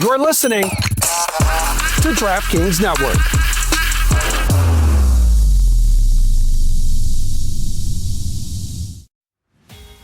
You're listening to DraftKings Network.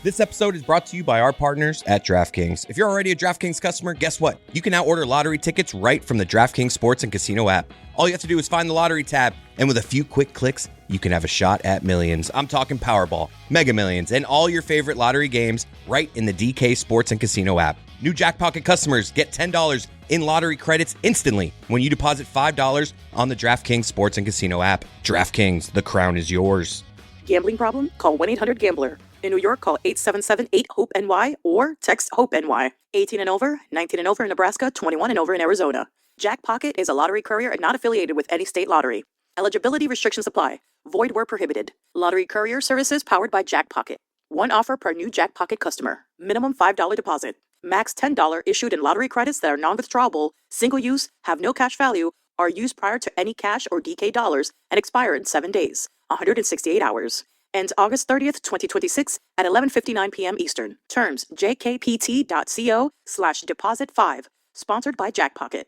This episode is brought to you by our partners at DraftKings. If you're already a DraftKings customer, guess what? You can now order lottery tickets right from the DraftKings Sports and Casino app. All you have to do is find the lottery tab, and with a few quick clicks, you can have a shot at millions. I'm talking Powerball, Mega Millions, and all your favorite lottery games right in the DK Sports and Casino app. New Jackpocket customers get $10 in lottery credits instantly when you deposit $5 on the DraftKings Sports and Casino app. DraftKings, the crown is yours. Gambling problem? Call 1-800-GAMBLER. In New York, call 877-8-HOPE-NY or text HOPE-NY. 18 and over, 19 and over in Nebraska, 21 and over in Arizona. Jackpocket is a lottery courier and not affiliated with any state lottery. Eligibility restrictions apply. Void where prohibited. Lottery courier services powered by Jackpocket. One offer per new Jackpocket customer. Minimum $5 deposit. Max $10 issued in lottery credits that are non-withdrawable, single use, have no cash value, are used prior to any cash or DK dollars, and expire in 7 days, 168 hours. Ends August 30th, 2026 at 11:59 p.m. Eastern. Terms, jkpt.co/deposit5. Sponsored by Jackpocket.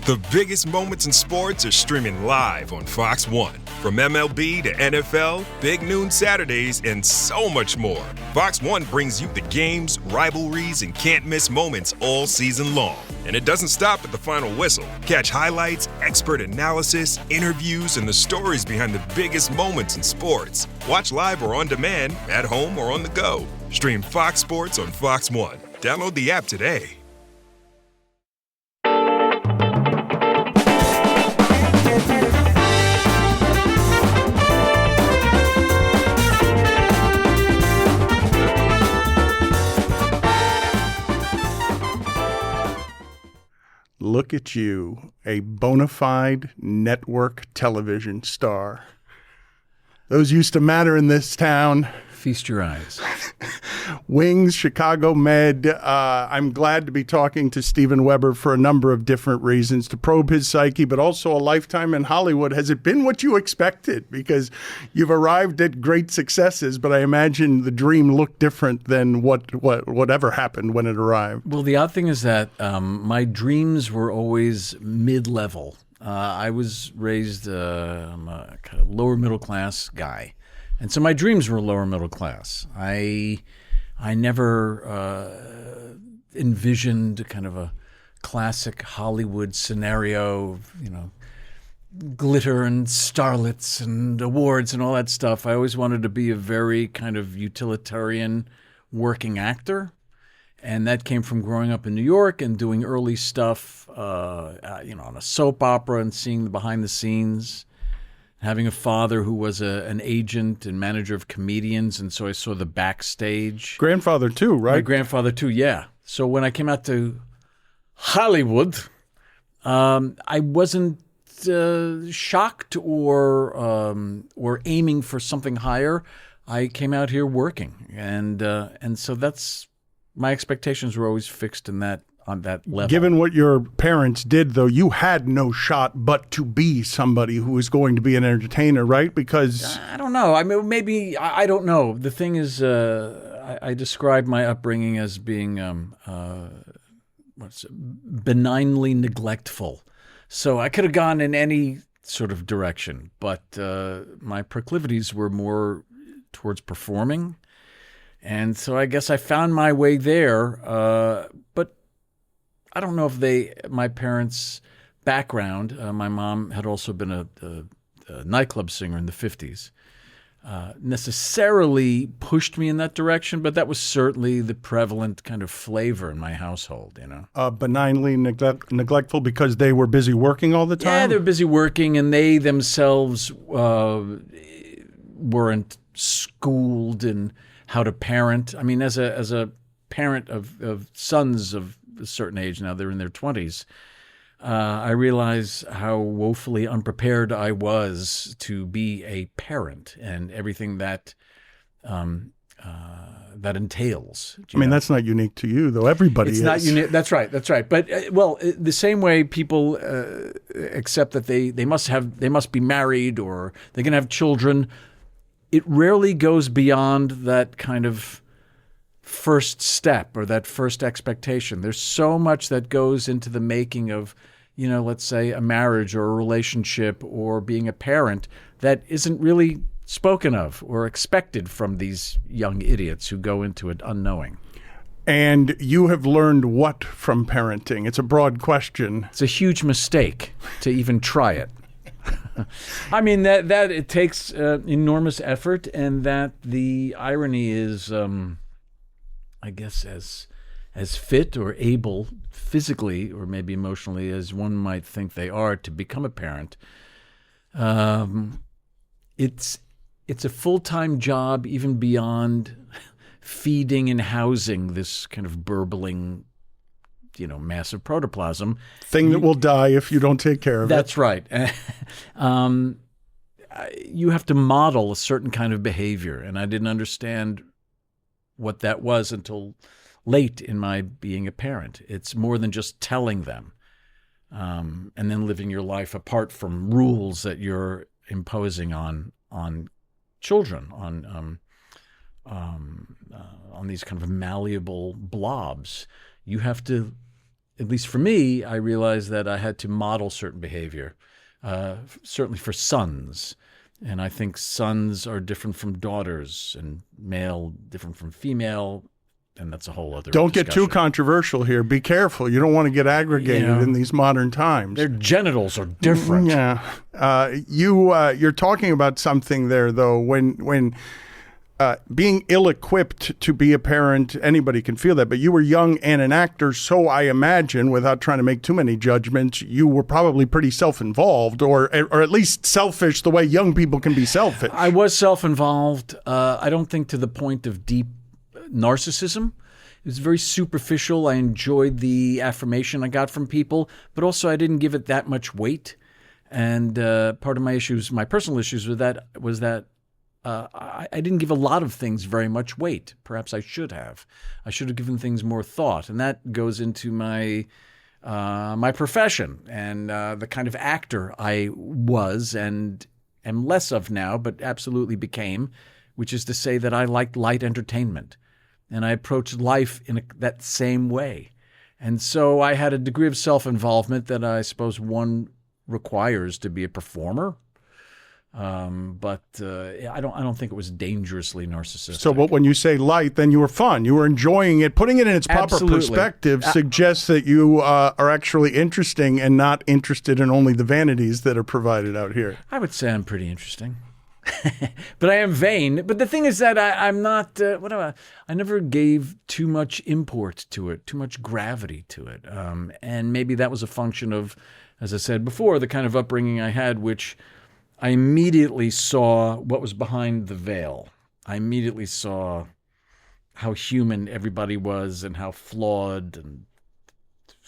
The biggest moments in sports are streaming live on Fox One. From MLB to NFL, Big Noon Saturdays, and so much more. Fox One brings you the games, rivalries, and can't-miss moments all season long. And it doesn't stop at the final whistle. Catch highlights, expert analysis, interviews, and the stories behind the biggest moments in sports. Watch live or on demand, at home or on the go. Stream Fox Sports on Fox One. Download the app today. Look at you, a bona fide network television star. Those used to matter in this town. Feast your eyes. Wings, Chicago Med. I'm glad to be talking to Steven Weber for a number of different reasons, to probe his psyche, but also a lifetime in Hollywood. Has it been what you expected? Because you've arrived at great successes, but I imagine the dream looked different than whatever happened when it arrived. Well, the odd thing is that my dreams were always mid-level. I was raised I'm a kind of lower middle class guy. And so my dreams were lower middle class. I never envisioned kind of a classic Hollywood scenario, glitter and starlets and awards and all that stuff. I always wanted to be a very kind of utilitarian working actor. And that came from growing up in New York and doing early stuff, on a soap opera and seeing the behind the scenes. Having a father who was an agent and manager of comedians, and so I saw the backstage. Grandfather too, right? My grandfather too, yeah. So when I came out to Hollywood, I wasn't shocked or aiming for something higher. I came out here working, and so that's my expectations were always fixed on that level. Given what your parents did, though, you had no shot but to be somebody who was going to be an entertainer, right? Because I don't know. I mean, maybe I don't know. The thing is, I describe my upbringing as being benignly neglectful. So I could have gone in any sort of direction, but my proclivities were more towards performing. And so I guess I found my way there, but I don't know if my parents' background, my mom had also been a nightclub singer in the 50s, necessarily pushed me in that direction, but that was certainly the prevalent kind of flavor in my household, Benignly neglectful because they were busy working all the time? Yeah, they were busy working, and they themselves weren't schooled in how to parent. I mean, as a parent of sons of a certain age, now they're in their 20s, I realize how woefully unprepared I was to be a parent and everything that that entails. I mean, that's not unique to you, though. Everybody is. It's not unique. That's right. But the same way people accept that they must be married or they're going to have children, it rarely goes beyond that kind of first step or that first expectation. There's so much that goes into the making of, let's say a marriage or a relationship or being a parent that isn't really spoken of or expected from these young idiots who go into it unknowing. And you have learned what from parenting? It's a broad question. It's a huge mistake to even try it. I mean, that it takes enormous effort, and that the irony is, I guess, as fit or able physically or maybe emotionally as one might think they are to become a parent. It's a full-time job even beyond feeding and housing this kind of burbling, massive protoplasm. Thing that will die if you don't take care of it. That's right. You have to model a certain kind of behavior, and I didn't understand what that was until late in my being a parent. It's more than just telling them and then living your life apart from rules that you're imposing on children, on these kind of malleable blobs. You have to, at least for me, I realized that I had to model certain behavior, certainly for sons. And I think sons are different from daughters, and male different from female, and that's a whole other Don't discussion. get too controversial here. Be careful. You don't want to get aggregated in these modern times. Their genitals are different. Yeah. You're talking about something there, though, when being ill-equipped to be a parent, anybody can feel that, but you were young and an actor, so I imagine, without trying to make too many judgments, you were probably pretty self-involved, or at least selfish the way young people can be selfish. I was self-involved. I don't think to the point of deep narcissism. It was very superficial. I enjoyed the affirmation I got from people, but also I didn't give it that much weight. And part of my issues, my personal issues with that was that I didn't give a lot of things very much weight. Perhaps I should have. I should have given things more thought, and that goes into my profession and the kind of actor I was and am less of now, but absolutely became, which is to say that I liked light entertainment, and I approached life in that same way. And so I had a degree of self-involvement that I suppose one requires to be a performer. But I don't think it was dangerously narcissistic. So, but when you say light, then you were fun. You were enjoying it. Putting it in its proper perspective suggests that you are actually interesting and not interested in only the vanities that are provided out here. I would say I'm pretty interesting. But I am vain. But the thing is that I'm not, I never gave too much import to it, too much gravity to it. And maybe that was a function of, as I said before, the kind of upbringing I had, which I immediately saw what was behind the veil. I immediately saw how human everybody was and how flawed and,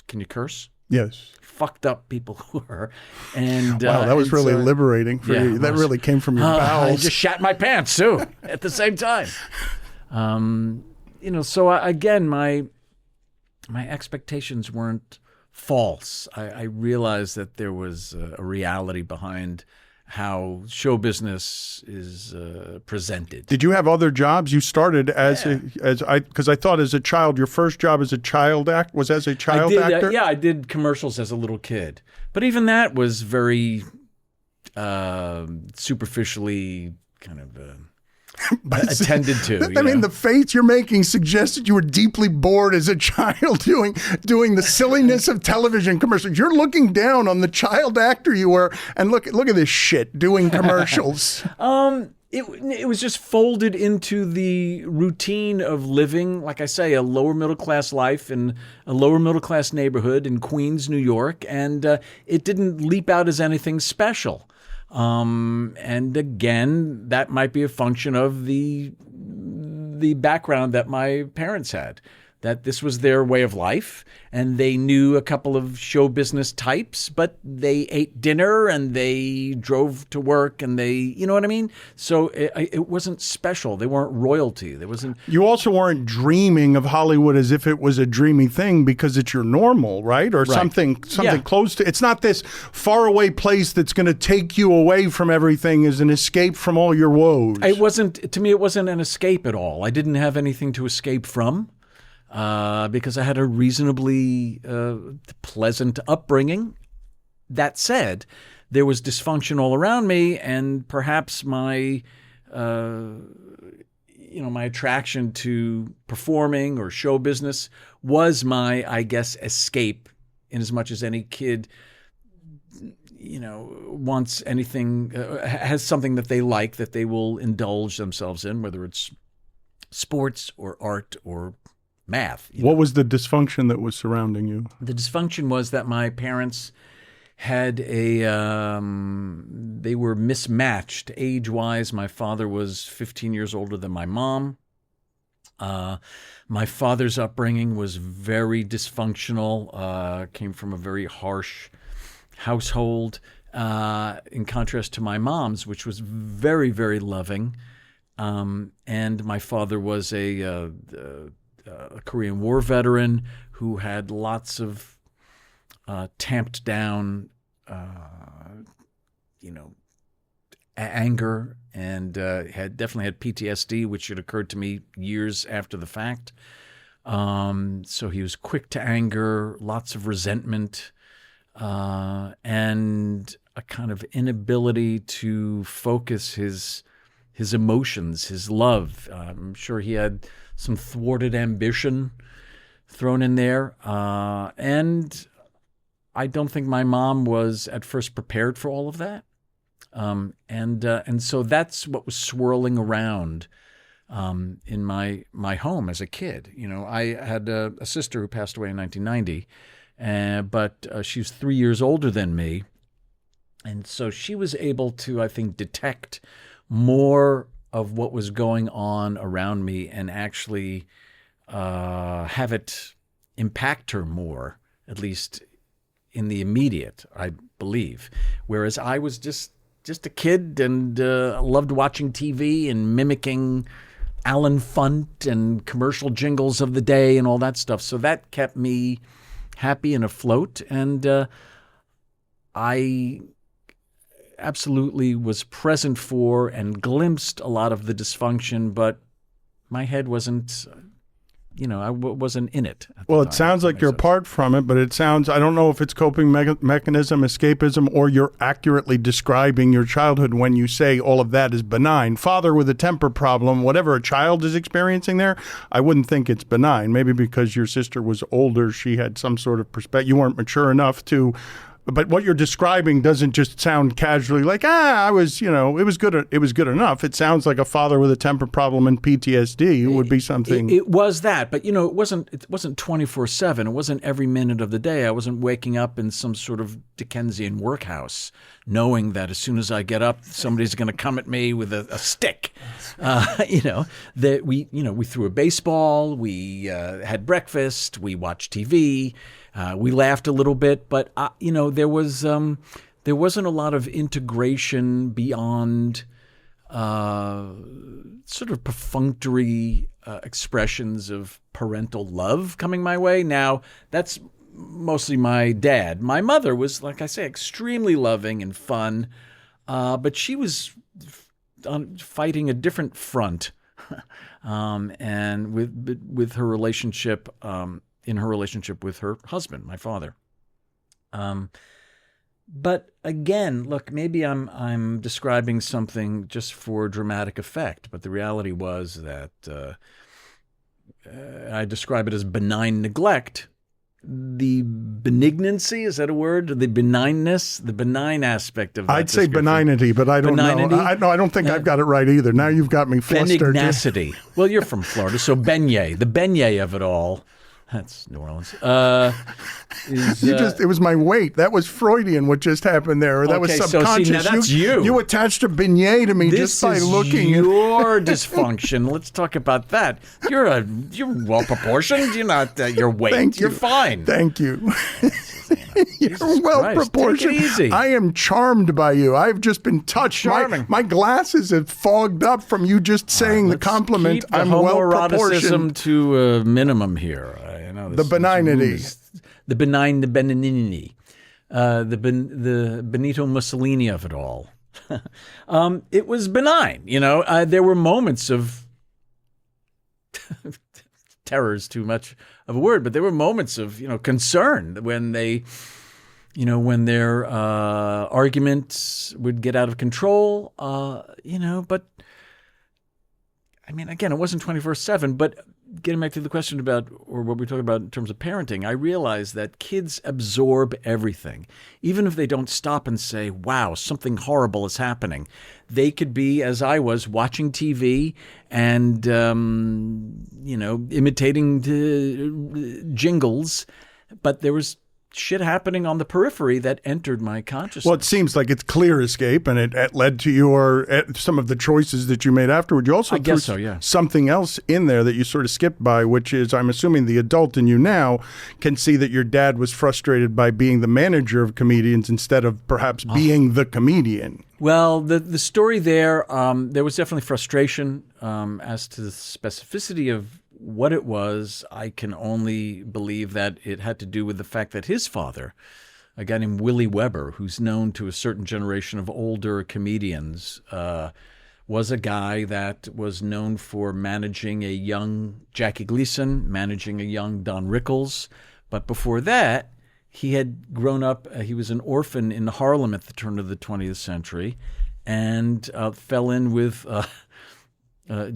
can you curse? Yes. Fucked up people were. And wow, that was really liberating for you. That really came from your bowels. I just shat my pants too at the same time. So again, my expectations weren't false. I realized that there was a reality behind how show business is presented. Did you have other jobs? You started because I thought as a child, your first job as a child actor. Yeah, I did commercials as a little kid, but even that was very superficially kind of attended to. I mean, the face you're making suggests that you were deeply bored as a child doing the silliness of television commercials. You're looking down on the child actor you were, and look at this shit doing commercials. It was just folded into the routine of living, like I say, a lower middle class life in a lower middle class neighborhood in Queens, New York, and it didn't leap out as anything special. And again, that might be a function of the background that my parents had. that this was their way of life, and they knew a couple of show business types, but they ate dinner and they drove to work and they, you know what I mean? So it wasn't special. They weren't royalty. There wasn't. You also weren't dreaming of Hollywood as if it was a dreamy thing because it's your normal, right? Or something close to. It's not this faraway place that's going to take you away from everything as an escape from all your woes. It wasn't, to me, it wasn't an escape at all. I didn't have anything to escape from. Because I had a reasonably pleasant upbringing. That said, there was dysfunction all around me, and perhaps my my attraction to performing or show business was my, I guess, escape. In as much as any kid, wants anything, has something that they like that they will indulge themselves in, whether it's sports or art or math. What was the dysfunction that was surrounding you? The dysfunction was that my parents had they were mismatched age-wise. My father was 15 years older than my mom. My father's upbringing was very dysfunctional, came from a very harsh household, in contrast to my mom's, which was very, very loving. And my father was a Korean War veteran who had lots of tamped down, anger, and had definitely had PTSD, which had occurred to me years after the fact. So he was quick to anger, lots of resentment, and a kind of inability to focus his emotions, his love. I'm sure he had some thwarted ambition thrown in there. And I don't think my mom was at first prepared for all of that. And so that's what was swirling around in my home as a kid. I had a sister who passed away in 1990, but she was 3 years older than me. And so she was able to, I think, detect more of what was going on around me and actually have it impact her more, at least in the immediate, I believe. Whereas I was just a kid and loved watching TV and mimicking Alan Funt and commercial jingles of the day and all that stuff. So that kept me happy and afloat. And I absolutely was present for and glimpsed a lot of the dysfunction, but my head wasn't, I wasn't in it. Well, it sounds like you're apart from it, but I don't know if it's coping mechanism, escapism, or you're accurately describing your childhood when you say all of that is benign. Father with a temper problem, whatever a child is experiencing there, I wouldn't think it's benign. Maybe because your sister was older, she had some sort of perspective. You weren't mature enough to. But what you're describing doesn't just sound casually like, I was, it was good enough. It sounds like a father with a temper problem and PTSD would be something. It was that, but it wasn't 24/7. It wasn't every minute of the day. I wasn't waking up in some sort of Dickensian workhouse, knowing that as soon as I get up, somebody's going to come at me with a stick. That we threw a baseball, we had breakfast, we watched TV. We laughed a little bit, but there wasn't a lot of integration beyond sort of perfunctory expressions of parental love coming my way. Now, that's mostly my dad. My mother was, like I say, extremely loving and fun, but she was fighting a different front, and with her relationship. In her relationship with her husband, my father. But again, look, maybe I'm describing something just for dramatic effect, but the reality was that I describe it as benign neglect. The benignancy, is that a word? The benignness, the benign aspect of that. I'd say benignity, but I don't know. I don't think I've got it right either. Now you've got me flustered. Benignacity. Well, you're from Florida, so beignet, the beignet of it all That's New Orleans. It was my weight. That was Freudian, what just happened there. Or that was Okay, so see, subconscious. now that's you. You attached a beignet to me just by looking. This is your dysfunction. Let's talk about that. You're well proportioned. You're not your weight. Thank you. You're fine. Thank you. You're Jesus well Christ, proportioned. take it easy. I am charmed by you. I've just been touched. Charming. My glasses have fogged up from you just saying the compliment. Keep the I'm well proportioned. to a minimum here. You know, The benignity. The benignity. The Benito Mussolini of it all. It was benign. You know, there were moments of terror is too much of a word, but there were moments of, concern when when their arguments would get out of control, but I mean, again, it wasn't 24/7, but getting back to the question about, or what we're talking about in terms of parenting, I realize that kids absorb everything. Even if they don't stop and say, wow, something horrible is happening. They could be, as I was, watching TV and, imitating jingles, but there was shit happening on the periphery that entered my consciousness. Well, it seems like it's clear escape, and it led to some of the choices that you made afterward. You also threw something else in there that you sort of skipped by, which is, I'm assuming the adult in you now can see that your dad was frustrated by being the manager of comedians instead of perhaps being the comedian. Well, the story there was definitely frustration as to the specificity of what it was. I can only believe that it had to do with the fact that his father, a guy named Willie Weber, who's known to a certain generation of older comedians, was a guy that was known for managing a young Jackie Gleason, managing a young Don Rickles. But before that, he had grown up, he was an orphan in Harlem at the turn of the 20th century and fell in with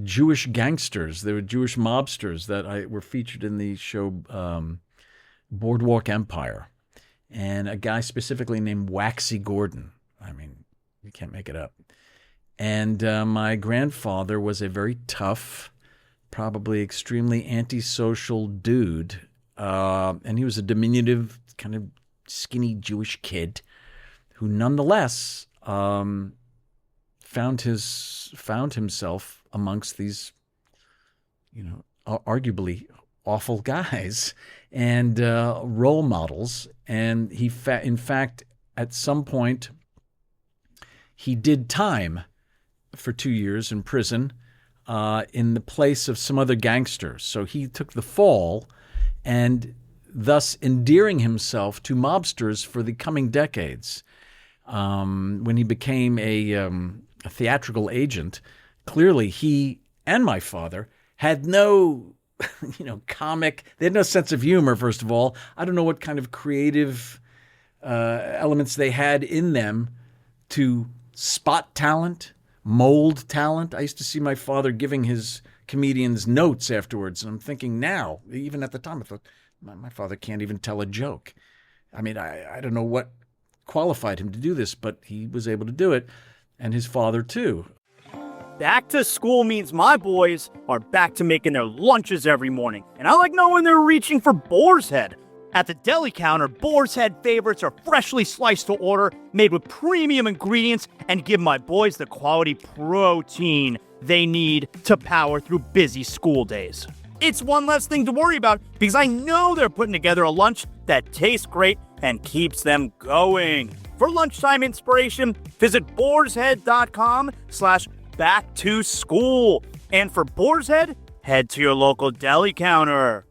Jewish gangsters. They were Jewish mobsters that were featured in the show Boardwalk Empire. And a guy specifically named Waxy Gordon. I mean, you can't make it up. And my grandfather was a very tough, probably extremely antisocial dude. And he was a diminutive, kind of skinny Jewish kid who nonetheless found himself amongst these, arguably awful guys and role models. And he, in fact, at some point, he did time for 2 years in prison in the place of some other gangsters. So he took the fall and thus endearing himself to mobsters for the coming decades. When he became a theatrical agent, clearly he and my father had no, comic. They had no sense of humor, first of all. I don't know what kind of creative elements they had in them to spot talent, mold talent. I used to see my father giving his comedians notes afterwards, and I'm thinking now, even at the time, I thought, my father can't even tell a joke. I mean, I don't know what qualified him to do this, but he was able to do it, and his father too. Back to school means my boys are back to making their lunches every morning, and I like knowing they're reaching for Boar's Head. At the deli counter, Boar's Head favorites are freshly sliced to order, made with premium ingredients, and give my boys the quality protein they need to power through busy school days. It's one less thing to worry about because I know they're putting together a lunch that tastes great and keeps them going. For lunchtime inspiration, visit boarshead.com/back-to-school. And for Boar's Head, head to your local deli counter.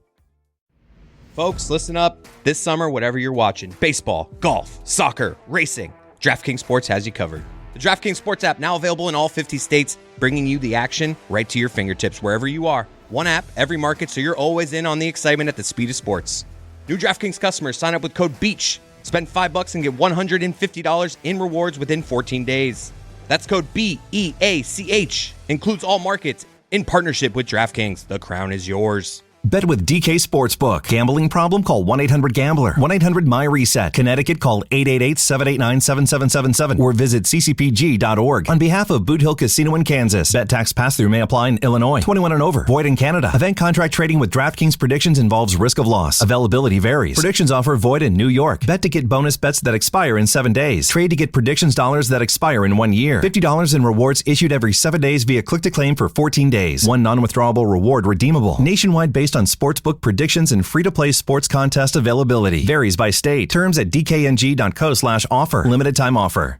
Folks, listen up. This summer, whatever you're watching, baseball, golf, soccer, racing, DraftKings Sports has you covered. The DraftKings Sports app, now available in all 50 states, bringing you the action right to your fingertips wherever you are. One app, every market, so you're always in on the excitement at the speed of sports. New DraftKings customers sign up with code BEACH. Spend $5 and get $150 in rewards within 14 days. That's code BEACH. Includes all markets in partnership with DraftKings. The crown is yours. Bet with DK Sportsbook. Gambling problem? Call 1-800-GAMBLER. 1-800-MY-RESET. Connecticut, call 888-789-7777 or visit ccpg.org. On behalf of Boot Hill Casino in Kansas, bet tax pass-through may apply in Illinois. 21 and over. Void in Canada. Event contract trading with DraftKings predictions involves risk of loss. Availability varies. Predictions offer void in New York. Bet to get bonus bets that expire in 7 days. Trade to get predictions dollars that expire in 1 year. $50 in rewards issued every 7 days via click-to-claim for 14 days. One non-withdrawable reward redeemable. Nationwide based on sportsbook predictions and free-to-play sports contest availability. Varies by state. Terms at dkng.co/offer. Limited time offer.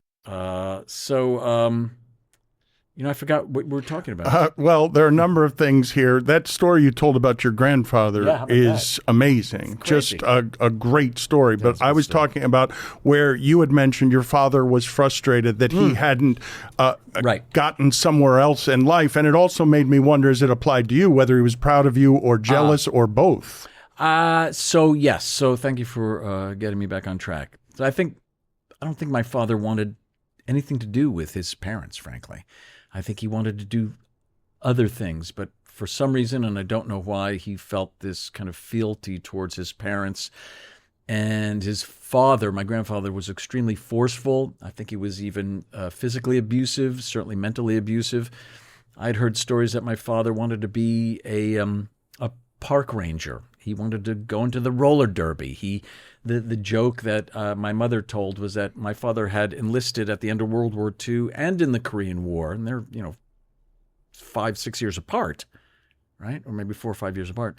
I forgot what we were talking about. Well, there are a number of things here. That story you told about your grandfather is amazing. Just a great story. But I was talking about where you had mentioned your father was frustrated that he hadn't gotten somewhere else in life. And it also made me wonder, as it applied to you, whether he was proud of you or jealous or both. Yes. So thank you for getting me back on track. So I don't think my father wanted anything to do with his parents, frankly. I think he wanted to do other things, but for some reason, and I don't know why, he felt this kind of fealty towards his parents. And his father, my grandfather, was extremely forceful. I think he was even physically abusive, certainly mentally abusive. I'd heard stories that my father wanted to be a park ranger. He wanted to go into the roller derby. The joke that my mother told was that my father had enlisted at the end of World War II and in the Korean War, and they're 5-6 years apart, right, or maybe 4 or 5 years apart,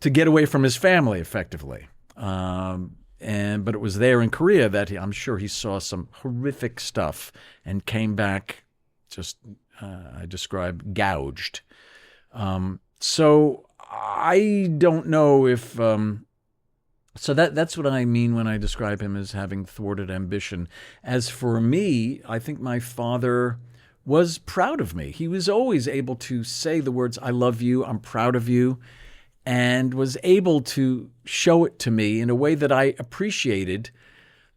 to get away from his family, effectively. But it was there in Korea that I'm sure he saw some horrific stuff and came back just I describe gouged. So I don't know if. So that's what I mean when I describe him as having thwarted ambition. As for me, I think my father was proud of me. He was always able to say the words, "I love you, I'm proud of you," and was able to show it to me in a way that I appreciated.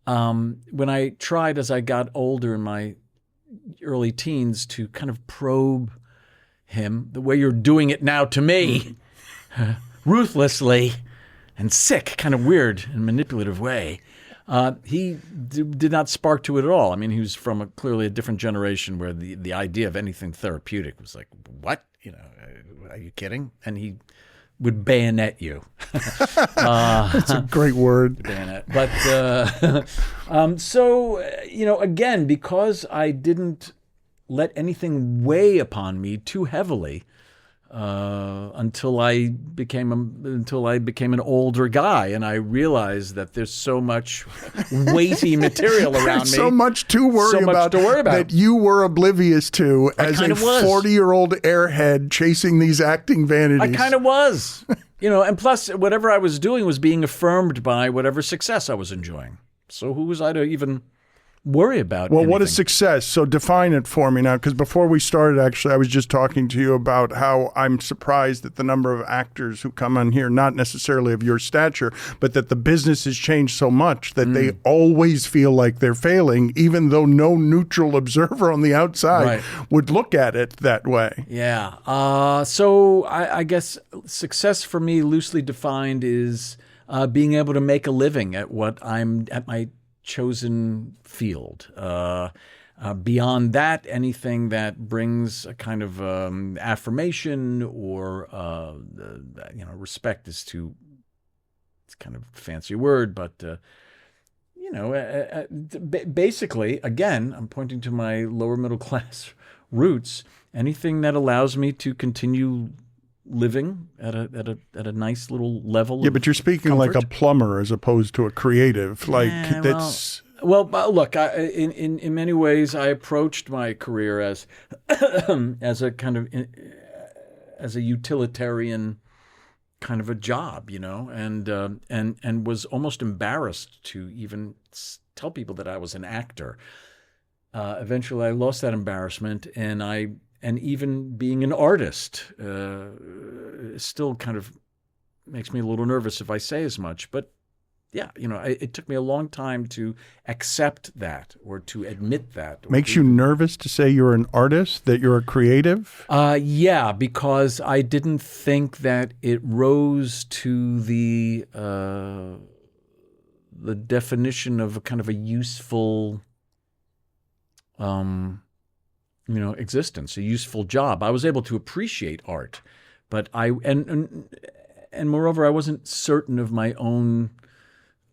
When I tried, as I got older in my early teens, to kind of probe him the way you're doing it now to me, ruthlessly and sick, kind of weird and manipulative way, he did not spark to it at all. I mean, he was from clearly a different generation where the idea of anything therapeutic was like, what? Are you kidding? And he would bayonet you. That's a great word. Bayonet. But again, because I didn't let anything weigh upon me too heavily, until I became an older guy, and I realized that there's so much weighty material around me, so much to worry about that you were oblivious to as a 40-year-old airhead chasing these acting vanities. I kind of was, and plus whatever I was doing was being affirmed by whatever success I was enjoying. So who was I to even worry about anything? What is success? So define it for me now, because before we started, actually, I was just talking to you about how I'm surprised at the number of actors who come on here, not necessarily of your stature, but that the business has changed so much that they always feel like they're failing, even though no neutral observer on the outside would look at it that way. Yeah. So I guess success for me, loosely defined, is being able to make a living at my chosen field. Beyond that, anything that brings a kind of affirmation or respect is too. It's kind of a fancy word, but basically, again, I'm pointing to my lower middle class roots. Anything that allows me to continue living at a nice little level. Yeah, but you're speaking comfort. like a plumber as opposed to a creative. Look, in many ways, I approached my career as as a kind of as a utilitarian kind of a job, and was almost embarrassed to even tell people that I was an actor. Eventually, I lost that embarrassment, and even being an artist still kind of makes me a little nervous if I say as much. But it took me a long time to accept that or to admit that. Makes you nervous to say you're an artist, that you're a creative? Yeah, because I didn't think that it rose to the definition of a kind of a useful, existence, a useful job. I was able to appreciate art, but and moreover, I wasn't certain of my own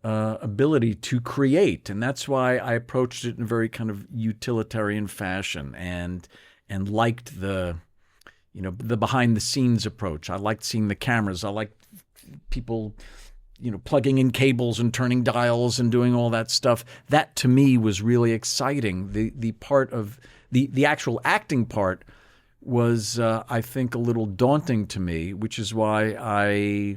ability to create, and that's why I approached it in a very kind of utilitarian fashion, and liked the behind the scenes approach. I liked seeing the cameras. I liked people, plugging in cables and turning dials and doing all that stuff. That to me was really exciting. The part of the actual acting part was, I think, a little daunting to me, which is why I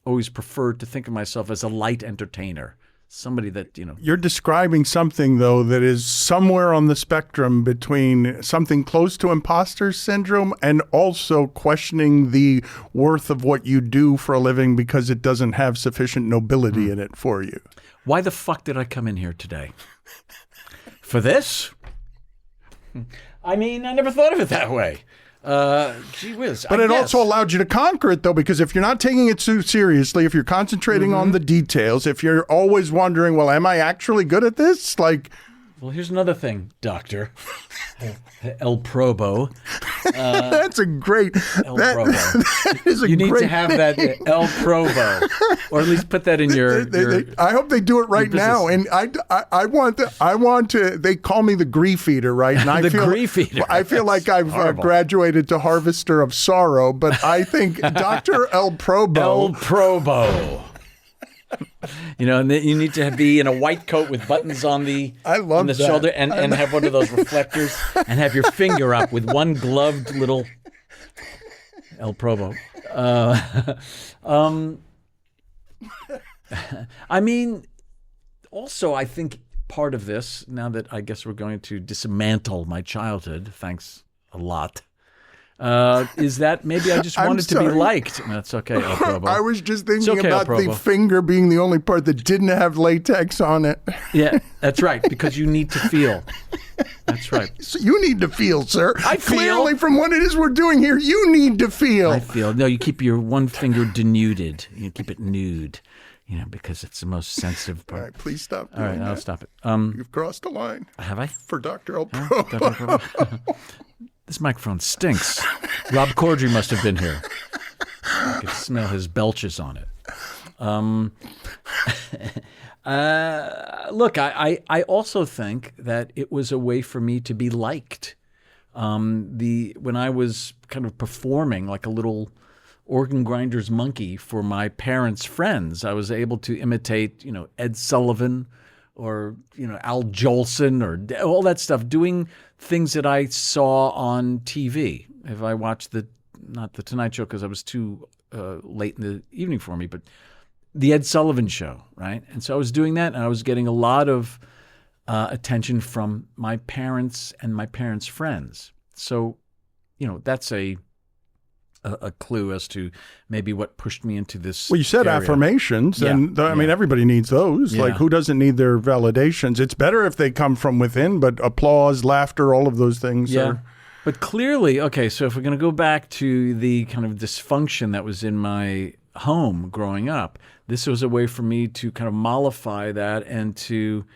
always preferred to think of myself as a light entertainer, somebody that, You're describing something, though, that is somewhere on the spectrum between something close to imposter syndrome and also questioning the worth of what you do for a living because it doesn't have sufficient nobility in it for you. Why the fuck did I come in here today? For this? I mean, I never thought of it that way. Gee whiz. But it also allowed you to conquer it, though, because if you're not taking it too seriously, if you're concentrating on the details, if you're always wondering, well, am I actually good at this? Well, here's another thing, Doctor. El Probo. That's a great. El Probo. That is a you need great to have that El Probo, or at least put that in your. I hope they do it right now, and I want to. They call me the grief eater, right? And I feel grief eater. I feel like I've graduated to harvester of sorrow, but I think Dr. El Probo. El Probo. And then you need to be in a white coat with buttons on the shoulder and have one of those reflectors and have your finger up with one gloved little El Probo. I mean, also, I think part of this, now that I guess we're going to dismantle my childhood, thanks a lot, is that maybe I just wanted to be liked. That's okay, El Probo. I was just thinking about the finger being the only part that didn't have latex on it. Yeah, that's right, because you need to feel. That's right. So you need to feel, sir. I feel. Clearly, from what it is we're doing here, you need to feel. I feel. No, you keep your one finger denuded. You keep it nude, because it's the most sensitive part. All right, please stop doing All right, that. I'll stop it. You've crossed the line. Have I? For Dr. El Probo. This microphone stinks. Rob Corddry must have been here. I could smell his belches on it. Look, I also think that it was a way for me to be liked. When I was kind of performing like a little organ grinder's monkey for my parents' friends, I was able to imitate, Ed Sullivan or, Al Jolson or all that stuff, doing things that I saw on TV. If I watched not the Tonight Show because I was too late in the evening for me, but the Ed Sullivan Show, right? And so I was doing that, and I was getting a lot of attention from my parents and my parents' friends. So, that's a clue as to maybe what pushed me into this. Well, you said area. Affirmations, and I mean, everybody needs those. Yeah. Like, who doesn't need their validations? It's better if they come from within, but applause, laughter, all of those things are... But clearly, okay, so if we're going to go back to the kind of dysfunction that was in my home growing up, this was a way for me to kind of mollify that and to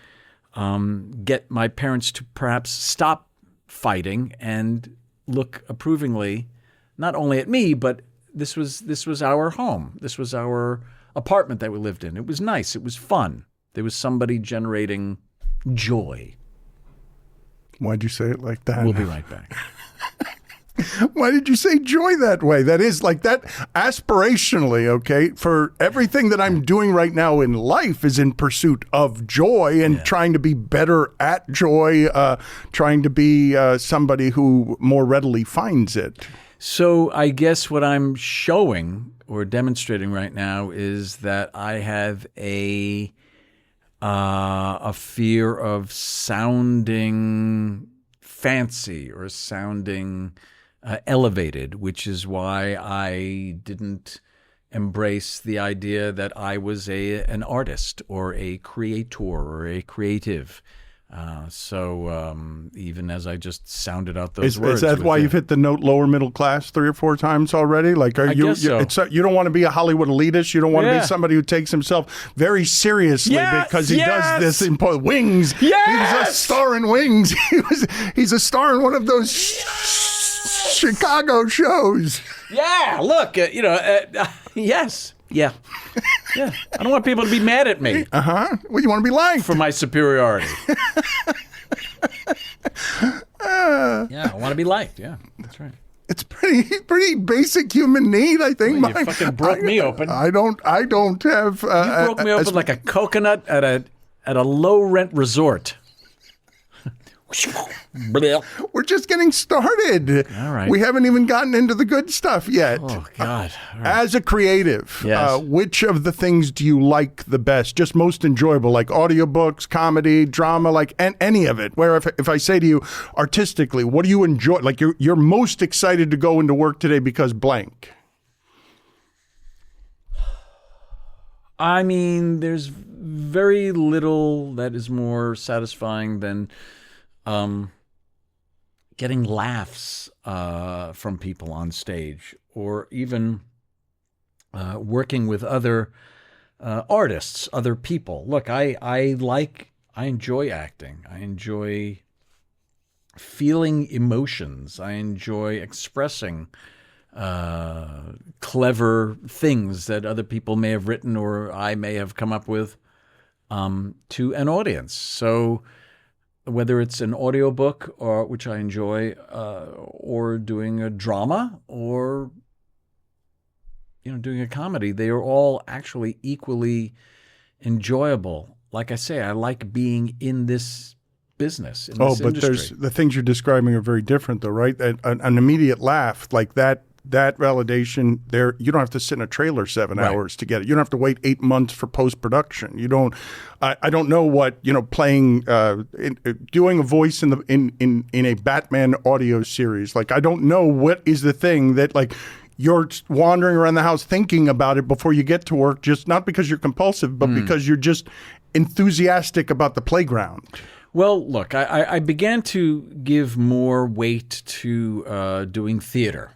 get my parents to perhaps stop fighting and look approvingly not only at me, but this was our home. This was our apartment that we lived in. It was nice. It was fun. There was somebody generating joy. Why'd you say it like that? We'll be right back. Why did you say joy that way? That is like that aspirationally, okay? For everything that I'm doing right now in life is in pursuit of joy and trying to be better at joy, trying to be somebody who more readily finds it. So I guess what I'm showing or demonstrating right now is that I have a fear of sounding fancy or sounding elevated, which is why I didn't embrace the idea that I was an artist or a creator or a creative. So even as I just sounded out those words. Is that why you've hit the note lower middle class 3 or 4 times already? Like, I guess so. You don't want to be a Hollywood elitist. You don't want to be somebody who takes himself very seriously because he does this in Wings. Yes! He's a star in Wings. He's a star in one of those Chicago shows. Yeah, look, yes. Yeah. Yeah. I don't want people to be mad at me. Well, you want to be liked. For my superiority. Yeah, I want to be liked. Yeah, that's right. It's pretty basic human need, I think. Well, you fucking broke me open. I don't have. You broke me open like a coconut at a low rent resort. We're just getting started. All right. We haven't even gotten into the good stuff yet. Oh, God. All right. As a creative, yes. Which of the things do you like the best? Just most enjoyable, like audiobooks, comedy, drama, like any of it. Where if I say to you artistically, what do you enjoy? Like you're most excited to go into work today because blank. I mean, there's very little that is more satisfying than getting laughs from people on stage, or even working with other artists, other people. Look, I enjoy acting. I enjoy feeling emotions. I enjoy expressing clever things that other people may have written or I may have come up with to an audience. So whether it's an audiobook, or which I enjoy, or doing a drama, or doing a comedy, they are all actually equally enjoyable. Like I say, I like being in this business, in this industry. There's the things you're describing are very different, though, right? An immediate laugh like that validation there, you don't have to sit in a trailer 7 hours to get it. You don't have to wait 8 months for post-production. You don't, I don't know what, playing, doing a voice in a Batman audio series. Like, I don't know what is the thing that, like, you're wandering around the house thinking about it before you get to work, just not because you're compulsive, but because you're just enthusiastic about the playground. Well, look, I began to give more weight to doing theater.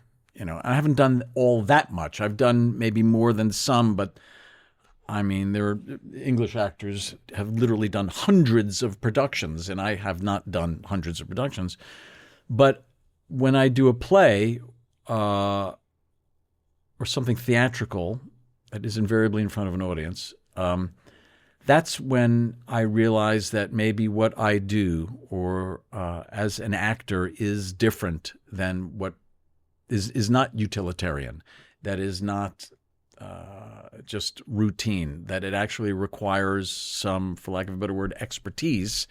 I haven't done all that much. I've done maybe more than some, but I mean, there are English actors have literally done hundreds of productions, and I have not done hundreds of productions. But when I do a play or something theatrical that is invariably in front of an audience, that's when I realize that maybe what I do or as an actor is different than what is not utilitarian, that is not just routine, that it actually requires some, for lack of a better word, expertise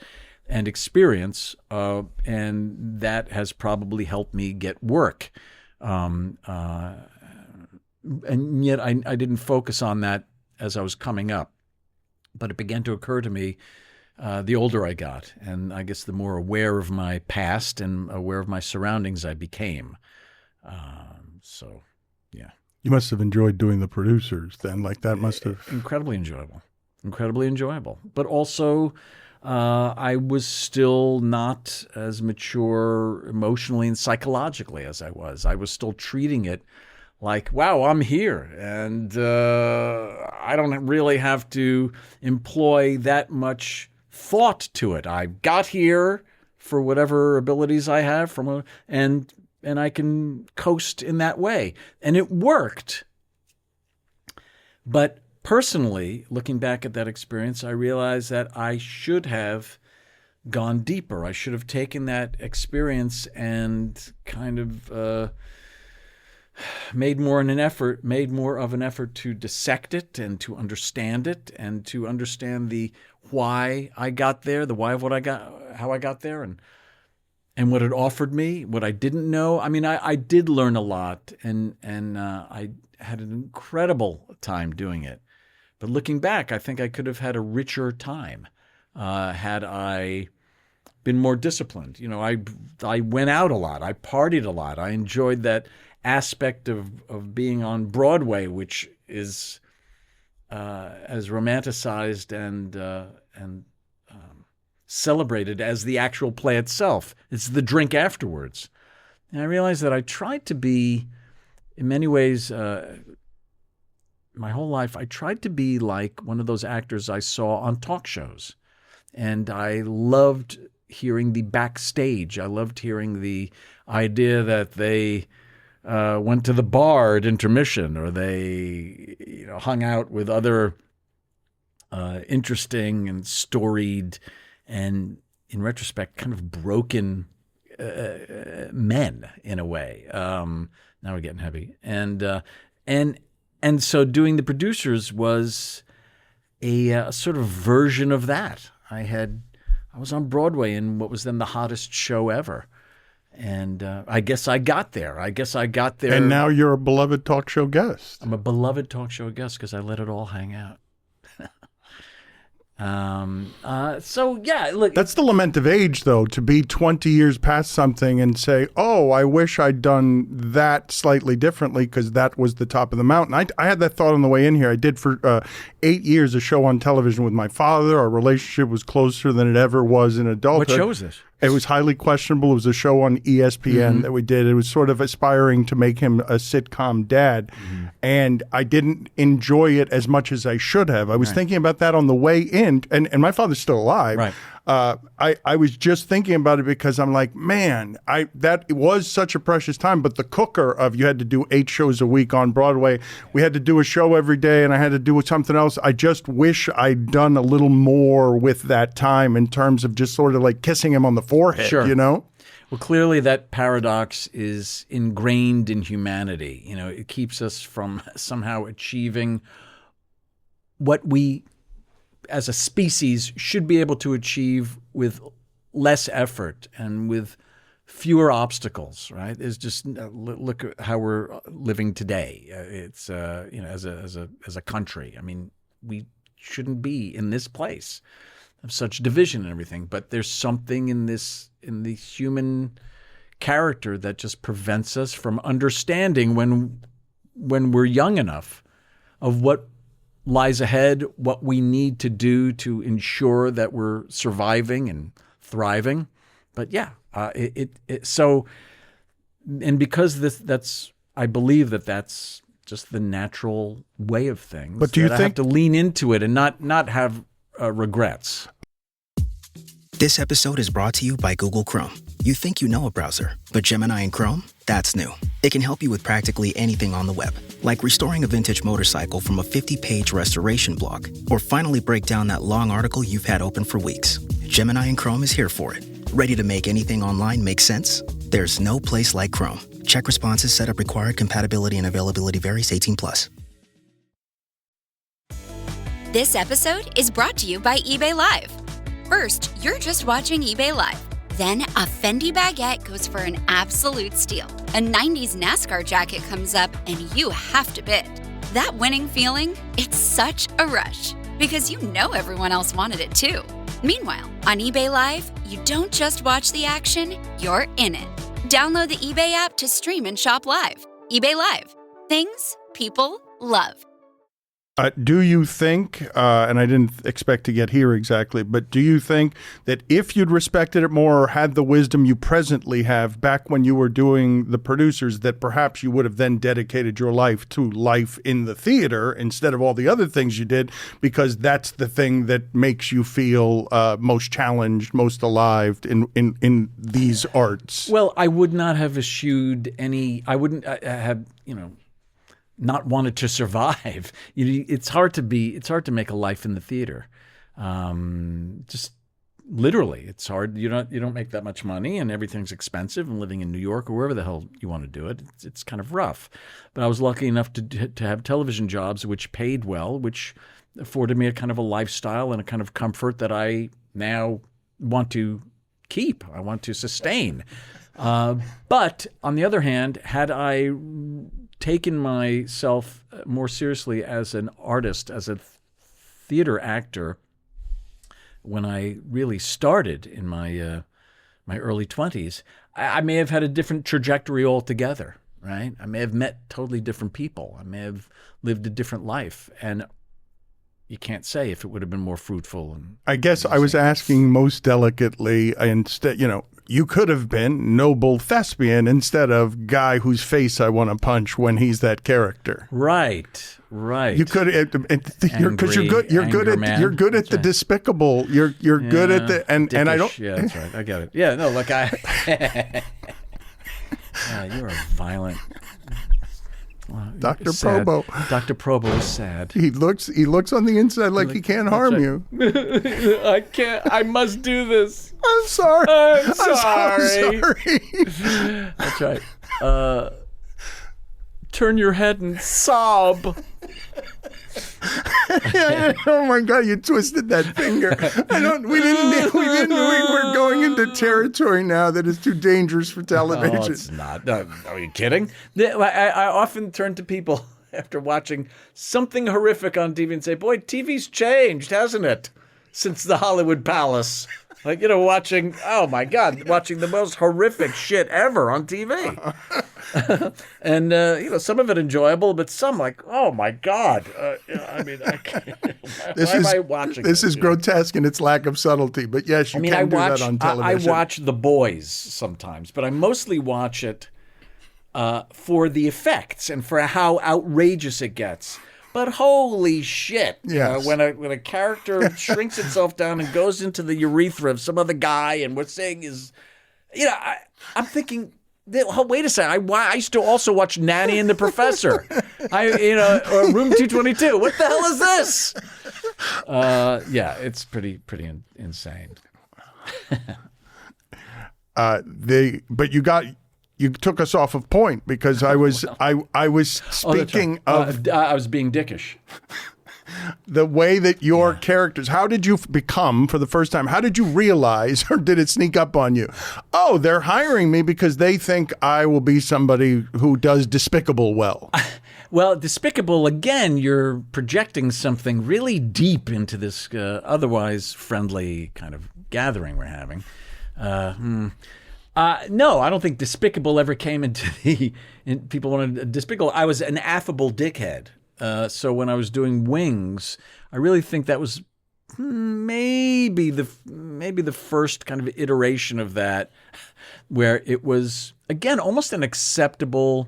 and experience, and that has probably helped me get work. And yet I didn't focus on that as I was coming up. But it began to occur to me the older I got, and I guess the more aware of my past and aware of my surroundings I became. So, yeah. You must have enjoyed doing the producers then. Like that must have... Incredibly enjoyable. But also, I was still not as mature emotionally and psychologically as I was. I was still treating it like, wow, I'm here, and I don't really have to employ that much thought to it. I got here for whatever abilities I have and I can coast in that way. And it worked. But personally, looking back at that experience, I realized that I should have gone deeper. I should have taken that experience and kind of made more of an effort to dissect it and to understand it and to understand the why I got there, the why of what I got, how I got there, and what it offered me, what I didn't know. I mean, I did learn a lot, and I had an incredible time doing it. But looking back, I think I could have had a richer time had I been more disciplined. You know, I went out a lot. I partied a lot. I enjoyed that aspect of being on Broadway, which is as romanticized and celebrated as the actual play itself. It's the drink afterwards. And I realized that I tried to be, in many ways, my whole life, I tried to be like one of those actors I saw on talk shows. And I loved hearing the backstage. I loved hearing the idea that they went to the bar at intermission, or they hung out with other interesting and storied and, in retrospect, kind of broken men in a way. Now we're getting heavy. And so doing the producers was a sort of version of that. I was on Broadway in what was then the hottest show ever. And I guess I got there. And now you're a beloved talk show guest. I'm a beloved talk show guest because I let it all hang out. So yeah, look. That's the lament of age, though, to be 20 years past something and say, oh, I wish I'd done that slightly differently because that was the top of the mountain. I had that thought on the way in here. I did for 8 years a show on television with my father. Our relationship was closer than it ever was in adulthood. What show is this? It was highly questionable. It was a show on ESPN that we did. It was sort of aspiring to make him a sitcom dad. And I didn't enjoy it as much as I should have. I was thinking about that on the way in. And my father's still alive. Right. I was just thinking about it because I'm like, man, that was such a precious time. But the cooker of you had to do 8 shows a week on Broadway. We had to do a show every day, and I had to do something else. I just wish I'd done a little more with that time in terms of just sort of like kissing him on the forehead, Sure. you know? Well, clearly that paradox is ingrained in humanity. You know, it keeps us from somehow achieving what we, as a species, should be able to achieve with less effort and with fewer obstacles, right? It's just look at how we're living today. It's as a country. I mean, we shouldn't be in this place of such division and everything. But there's something in the human character that just prevents us from understanding when we're young enough of what lies ahead, what we need to do to ensure that we're surviving and thriving. But yeah, so, and because that's I believe that's just the natural way of things. But do you think I have to lean into it and not have regrets? This episode is brought to you by Google Chrome. You think you know a browser, but Gemini and Chrome? That's new. It can help you with practically anything on the web, like restoring a vintage motorcycle from a 50-page restoration blog, or finally break down that long article you've had open for weeks. Gemini and Chrome is here for it. Ready to make anything online make sense? There's no place like Chrome. Check responses, setup required, compatibility and availability varies, 18+. This episode is brought to you by eBay Live. First, you're just watching eBay Live. Then a Fendi baguette goes for an absolute steal. A 90s NASCAR jacket comes up and you have to bid. That winning feeling, it's such a rush. Because you know everyone else wanted it too. Meanwhile, on eBay Live, you don't just watch the action, you're in it. Download the eBay app to stream and shop live. eBay Live. Things people love. Do you think, and I didn't expect to get here exactly, but do you think that if you'd respected it more or had the wisdom you presently have back when you were doing the producers, that perhaps you would have then dedicated your life to life in the theater instead of all the other things you did, because that's the thing that makes you feel most challenged, most alive in these arts? Well, I would not have eschewed any, I wouldn't have, not wanted to survive. It's hard to make a life in the theater. Just literally, it's hard. You don't make that much money, and everything's expensive. And living in New York or wherever the hell you want to do it, it's kind of rough. But I was lucky enough to have television jobs which paid well, which afforded me a kind of a lifestyle and a kind of comfort that I now want to keep. I want to sustain. But on the other hand, had I taken myself more seriously as an artist, as a theater actor, when I really started in my my early 20s, I may have had a different trajectory altogether, right? I may have met totally different people. I may have lived a different life. And you can't say if it would have been more fruitful. And I guess I was asking most delicately, instead, you could have been noble thespian instead of guy whose face I want to punch when he's that character. Right. You could, because you're good. You're good at the despicable. You're good at the and I don't. Yeah, that's right. I get it. Yeah, no, look, you're a violent. Dr. Probo. Dr. Probo is sad. He looks on the inside like he can't harm you. I can't. I must do this. I'm sorry. I'm sorry. So sorry. That's right. Turn your head and sob. Oh my God! You twisted that finger. We're going into territory now that is too dangerous for television. No, it's not. No, are you kidding? I often turn to people after watching something horrific on TV and say, "Boy, TV's changed, hasn't it, since the Hollywood Palace?" Like, watching, oh my God, watching the most horrific shit ever on TV. And, some of it enjoyable, but some like, oh my God. I can't. Why am I watching this? This is grotesque in its lack of subtlety, but yes, you can do that on television. I watch The Boys sometimes, but I mostly watch it for the effects and for how outrageous it gets. But holy shit! Yes. When a character shrinks itself down and goes into the urethra of some other guy, and we're saying is, I'm thinking, wait a second. I used to also watch Nanny and the Professor. Or Room 222. What the hell is this? It's pretty insane. But you took us off of point because I was speaking of. I was being dickish. The way that your characters, how did you become for the first time? How did you realize, or did it sneak up on you? Oh, they're hiring me because they think I will be somebody who does despicable well. Well, despicable, again, you're projecting something really deep into this otherwise friendly kind of gathering we're having. No, I don't think despicable ever came into people wanted despicable. I was an affable dickhead. So when I was doing Wings, I really think that was maybe the first kind of iteration of that, where it was again almost an acceptable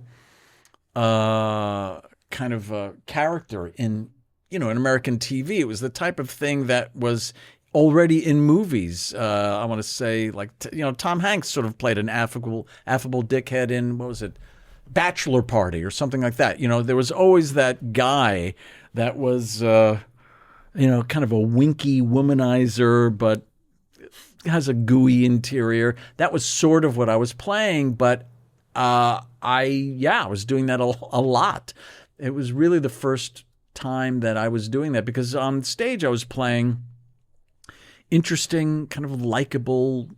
kind of character in American TV. It was the type of thing that was already in movies. I want to say, like, Tom Hanks sort of played an affable dickhead in, what was it, Bachelor Party or something like that. There was always that guy that was, kind of a winky womanizer, but has a gooey interior. That was sort of what I was playing, but I was doing that a lot. It was really the first time that I was doing that, because on stage I was playing interesting, kind of likable,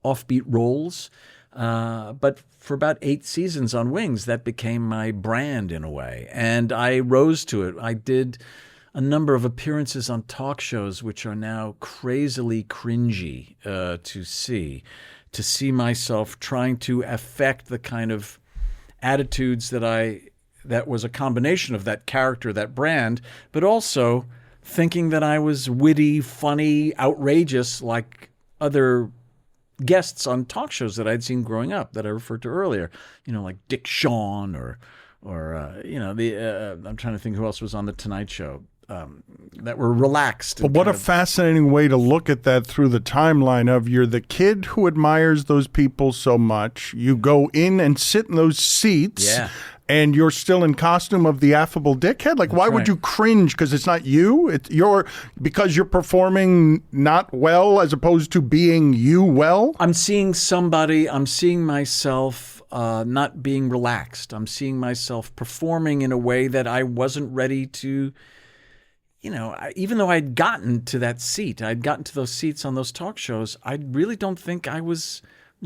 offbeat roles. But for about 8 seasons on Wings, that became my brand in a way. And I rose to it. I did a number of appearances on talk shows, which are now crazily cringy to see myself trying to affect the kind of attitudes that was a combination of that character, that brand, but also thinking that I was witty, funny, outrageous, like other guests on talk shows that I'd seen growing up that I referred to earlier, like Dick Shawn or I'm trying to think who else was on the Tonight Show that were relaxed. But what a fascinating way to look at that through the timeline of you're the kid who admires those people so much. You go in and sit in those seats. Yeah. And you're still in costume of the affable dickhead? Like, why would you cringe? Because it's not you? Because you're performing not well as opposed to being you well? I'm seeing myself not being relaxed. I'm seeing myself performing in a way that I wasn't ready to, even though I'd gotten to that seat, I'd gotten to those seats on those talk shows, I really don't think I was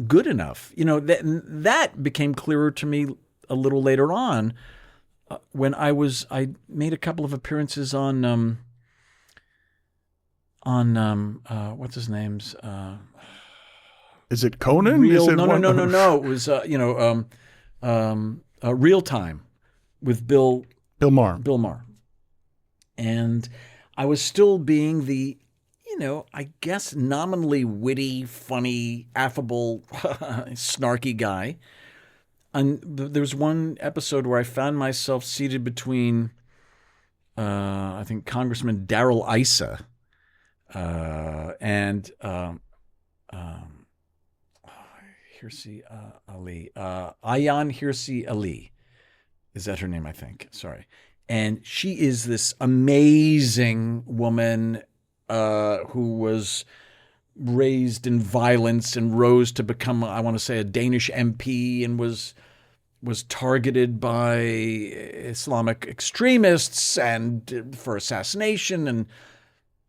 good enough. That became clearer to me a little later on, when I made a couple of appearances on what's his name's Is it Conan? Real, Is it no. It was Real Time with Bill Maher. And I was still being the, I guess nominally witty, funny, affable, snarky guy. And there was one episode where I found myself seated between, I think, Congressman Darrell Issa and Hirsi Ali. Ayan Hirsi Ali. Is that her name, I think? Sorry. And she is this amazing woman who was raised in violence and rose to become, I want to say, a Danish MP and was targeted by Islamic extremists and for assassination. And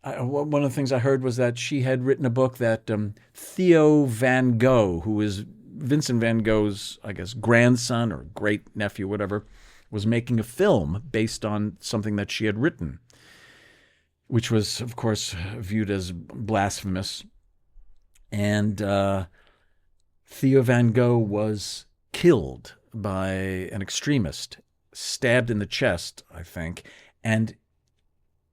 one of the things I heard was that she had written a book that Theo Van Gogh, who is Vincent Van Gogh's, I guess, grandson or great nephew, whatever, was making a film based on something that she had written, which was, of course, viewed as blasphemous. And Theo Van Gogh was killed by an extremist, stabbed in the chest, I think. And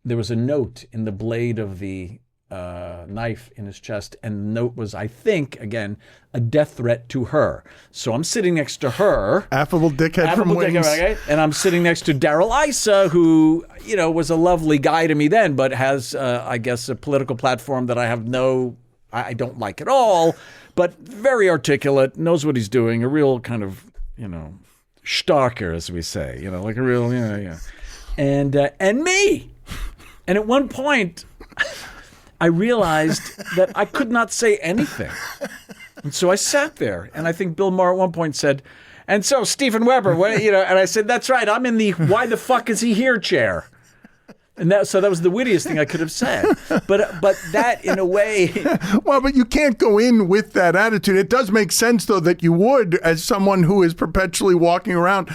there was a note in the blade of the knife in his chest, and the note was, I think, again, a death threat to her. So I'm sitting next to her. Affable dickhead from Wings. Okay? And I'm sitting next to Darrell Issa, who, was a lovely guy to me then, but has, I guess, a political platform that I don't like at all, but very articulate, knows what he's doing, a real kind of, starker, as we say, like a real, and me. And at one point, I realized that I could not say anything. And so I sat there, and I think Bill Maher at one point said, and so Stephen Weber, and I said, that's right, I'm in the why the fuck is he here chair. And so that was the wittiest thing I could have said. But that, in a way... Well, but you can't go in with that attitude. It does make sense, though, that you would, as someone who is perpetually walking around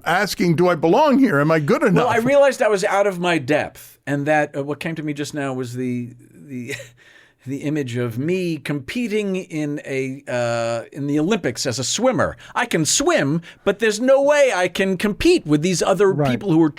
asking, do I belong here? Am I good enough? Well, I realized I was out of my depth. And that what came to me just now was the image of me competing in the Olympics as a swimmer. I can swim, but there's no way I can compete with these other people who are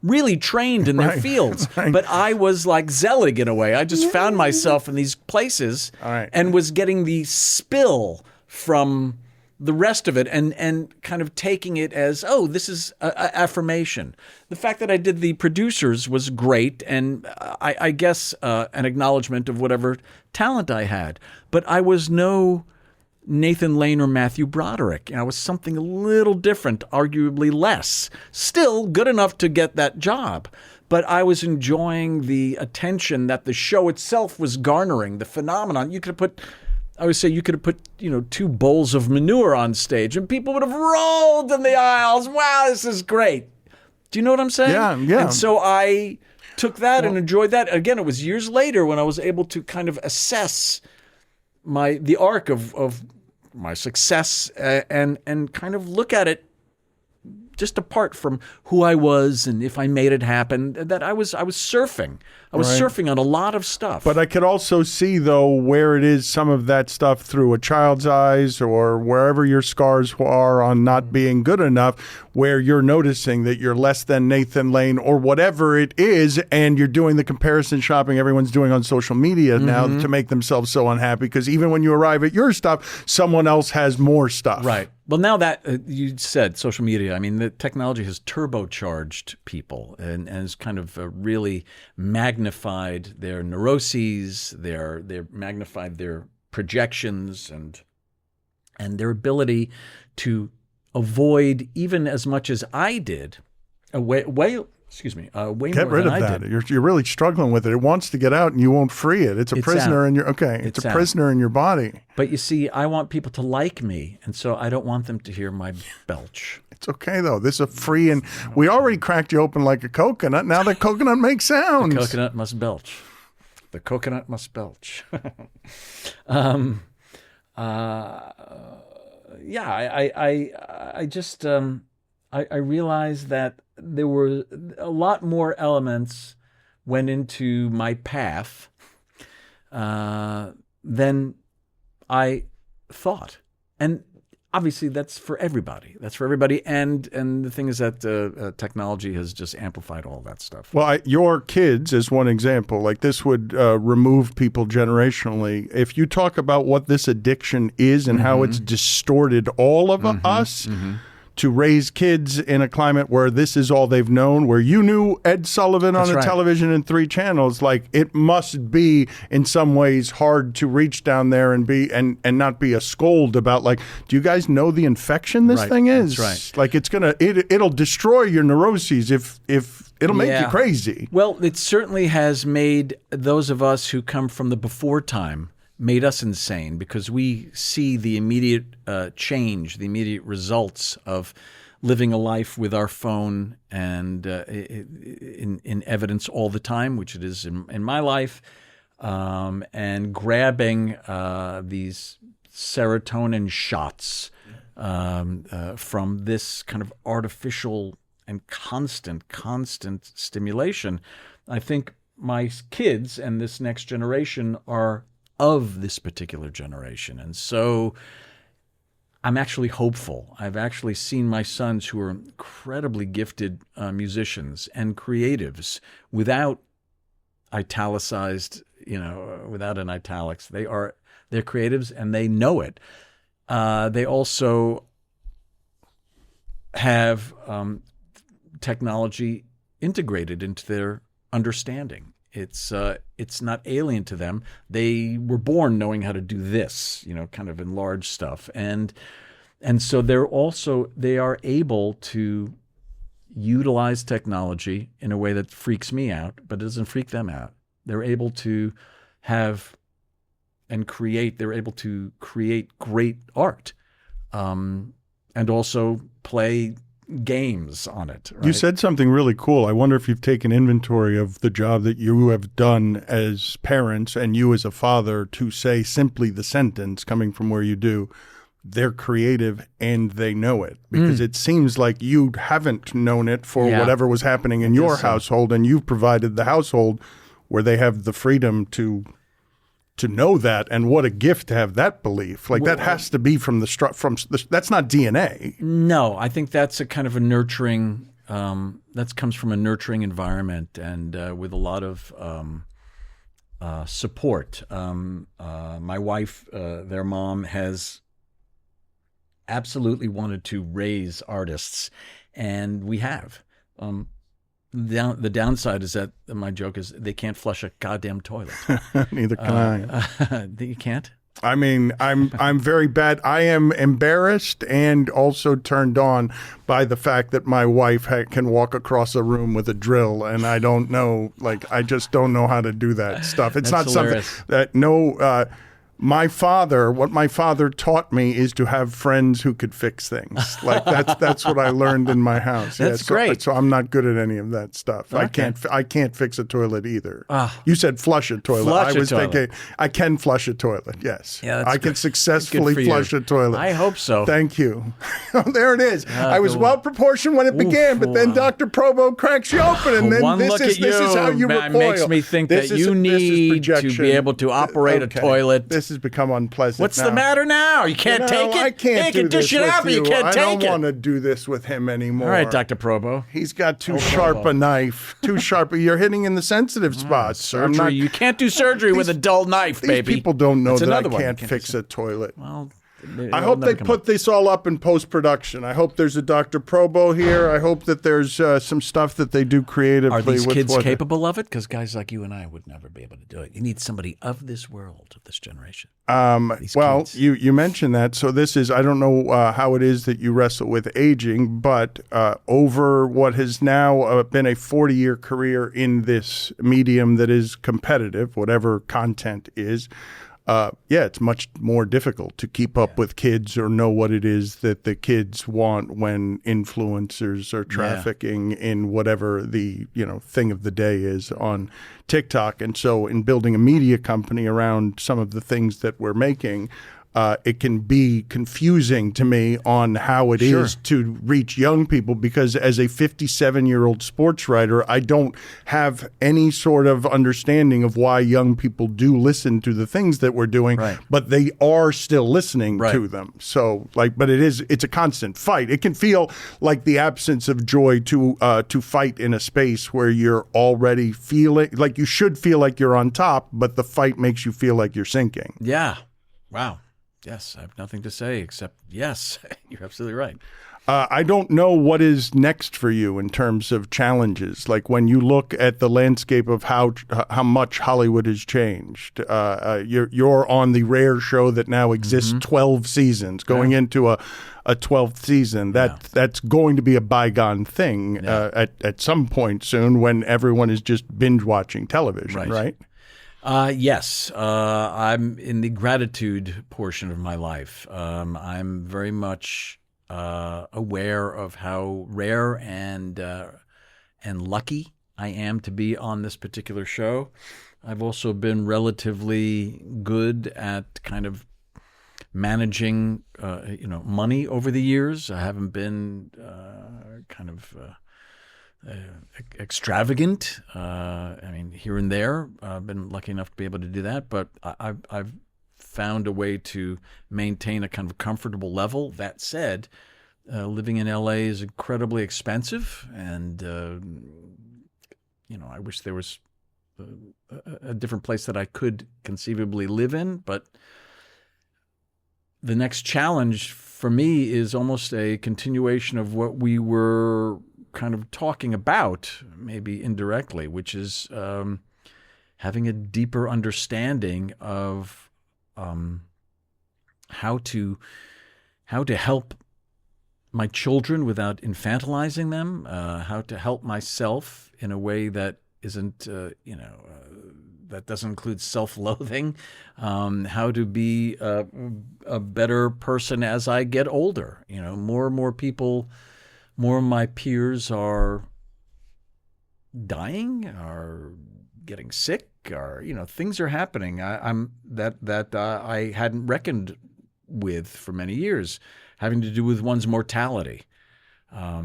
really trained in their fields. Right. But I was like Zelig in a way. I just found myself in these places and was getting the spill from the rest of it and kind of taking it as, oh, this is a affirmation. The fact that I did the producers was great, and I guess an acknowledgement of whatever talent I had. But I was no Nathan Lane or Matthew Broderick. I was something a little different, arguably less. Still good enough to get that job. But I was enjoying the attention that the show itself was garnering, the phenomenon. I would say you could have put, 2 bowls of manure on stage and people would have rolled in the aisles. Wow, this is great. Do you know what I'm saying? Yeah. And so I took that and enjoyed that. Again, it was years later when I was able to kind of assess the arc of my success and kind of look at it just apart from who I was and if I made it happen, that I was surfing. I was surfing on a lot of stuff. But I could also see, though, where it is some of that stuff through a child's eyes or wherever your scars are on not being good enough, where you're noticing that you're less than Nathan Lane or whatever it is, and you're doing the comparison shopping everyone's doing on social media now to make themselves so unhappy, because even when you arrive at your stuff, someone else has more stuff. Right. Well, now that you said social media, I mean, the technology has turbocharged people and has kind of really magnified their neuroses, their magnified their projections and their ability to avoid, even as much as I did, way Get more rid than of I that. did. You're really struggling with it. It wants to get out, and you won't free it. It's a prisoner out. in your It's a prisoner in your body. But you see, I want people to like me, and so I don't want them to hear my belch. It's okay though. This is a free, and we already cracked you open like a coconut. Now the coconut makes sounds. The coconut must belch. The coconut must belch. I realized that there were a lot more elements went into my path than I thought. And obviously that's for everybody. And the thing is that technology has just amplified all that stuff. Well, your kids, as one example, like this would remove people generationally. If you talk about what this addiction is and how it's distorted all of us to raise kids in a climate where this is all they've known, where you knew Ed Sullivan on a television and 3 channels, like it must be in some ways hard to reach down there and be and not be a scold about, like, do you guys know the infection this thing is? That's right. Like it'll destroy your neuroses if it'll make you crazy. Well, it certainly has made those of us who come from the before time made us insane, because we see the immediate change, the immediate results of living a life with our phone and in evidence all the time, which it is in my life, and grabbing these serotonin shots from this kind of artificial and constant stimulation. I think my kids and this next generation are of this particular generation. And so I'm actually hopeful. I've actually seen my sons, who are incredibly gifted musicians and creatives, without italicized, without an italics. They're creatives and they know it. They also have technology integrated into their understanding. It's not alien to them. They were born knowing how to do this, kind of enlarged stuff. And so they are able to utilize technology in a way that freaks me out, but it doesn't freak them out. They're able to they're able to create great art, and also play games on it. Right? You said something really cool. I wonder if you've taken inventory of the job that you have done as parents and you as a father to say simply the sentence coming from where you do, they're creative and they know it. Because it seems like you haven't known it for whatever was happening in your household, and you've provided the household where they have the freedom to know that. And what a gift to have that belief. Like, that has to be from that's not DNA. No, I think that's a kind of a nurturing, that comes from a nurturing environment and with a lot of support. My wife, their mom, has absolutely wanted to raise artists, and we have. The downside is that my joke is they can't flush a goddamn toilet. Neither can I. You can't? I mean, I'm very bad. I am embarrassed and also turned on by the fact that my wife can walk across a room with a drill, and I don't know, I just don't know how to do that stuff. It's not hilarious. Something that what my father taught me is to have friends who could fix things. Like that's what I learned in my house. That's great. So I'm not good at any of that stuff. Okay. I can't fix a toilet either. You said flush a toilet. Thinking I can flush a toilet. Yes. Yeah, I can successfully flush a toilet. I hope so. Thank you. There it is. I was well proportioned when it began, but then Dr. Probo cracks you open, and then this is how you recoil. It makes me think that you need to be able to operate a toilet. This has become unpleasant. What's the matter now? You can't take it? I can't do this with you. You can't take it. I don't want to do this with him anymore. All right, Dr. Probo. He's got too sharp a knife. Too sharp. You're hitting in the sensitive spots. Surgery. You can't do surgery with a dull knife, baby. These people don't know that I can't fix a toilet. Well, I hope they put this all up in post-production. I hope there's a Dr. Probo here. I hope that there's some stuff that they do creatively. Are these kids capable of it? Because guys like you and I would never be able to do it. You need somebody of this world, of this generation. Well, you mentioned that. So this is, I don't know how it is that you wrestle with aging, but over what has now been a 40-year career in this medium that is competitive, whatever content is, it's much more difficult to keep up with kids or know what it is that the kids want when influencers are trafficking in whatever the thing of the day is on TikTok. And so in building a media company around some of the things that we're making, it can be confusing to me on how it is to reach young people, because as a 57-year-old sports writer, I don't have any sort of understanding of why young people do listen to the things that we're doing, but they are still listening to them. So, but it's a constant fight. It can feel like the absence of joy to fight in a space where you're already feeling like you should feel like you're on top, but the fight makes you feel like you're sinking. Yeah. Wow. Yes, I have nothing to say except yes, you're absolutely right. I don't know what is next for you in terms of challenges. Like when you look at the landscape of how much Hollywood has changed. You're on the rare show that now exists 12 seasons, going into a 12th season. That's going to be a bygone thing at some point soon when everyone is just binge watching television, right? Yes, I'm in the gratitude portion of my life. I'm very much aware of how rare and lucky I am to be on this particular show. I've also been relatively good at kind of managing, money over the years. I haven't been extravagant. I mean, here and there, I've been lucky enough to be able to do that, but I've found a way to maintain a kind of comfortable level. That said, living in LA is incredibly expensive, and I wish there was a different place that I could conceivably live in. But the next challenge for me is almost a continuation of what we were kind of talking about, maybe indirectly, which is having a deeper understanding of how to help my children without infantilizing them, how to help myself in a way that isn't, that doesn't include self-loathing, how to be a better person as I get older. More and more people, more of my peers are dying, are getting sick, or things are happening. I hadn't reckoned with for many years, having to do with one's mortality. I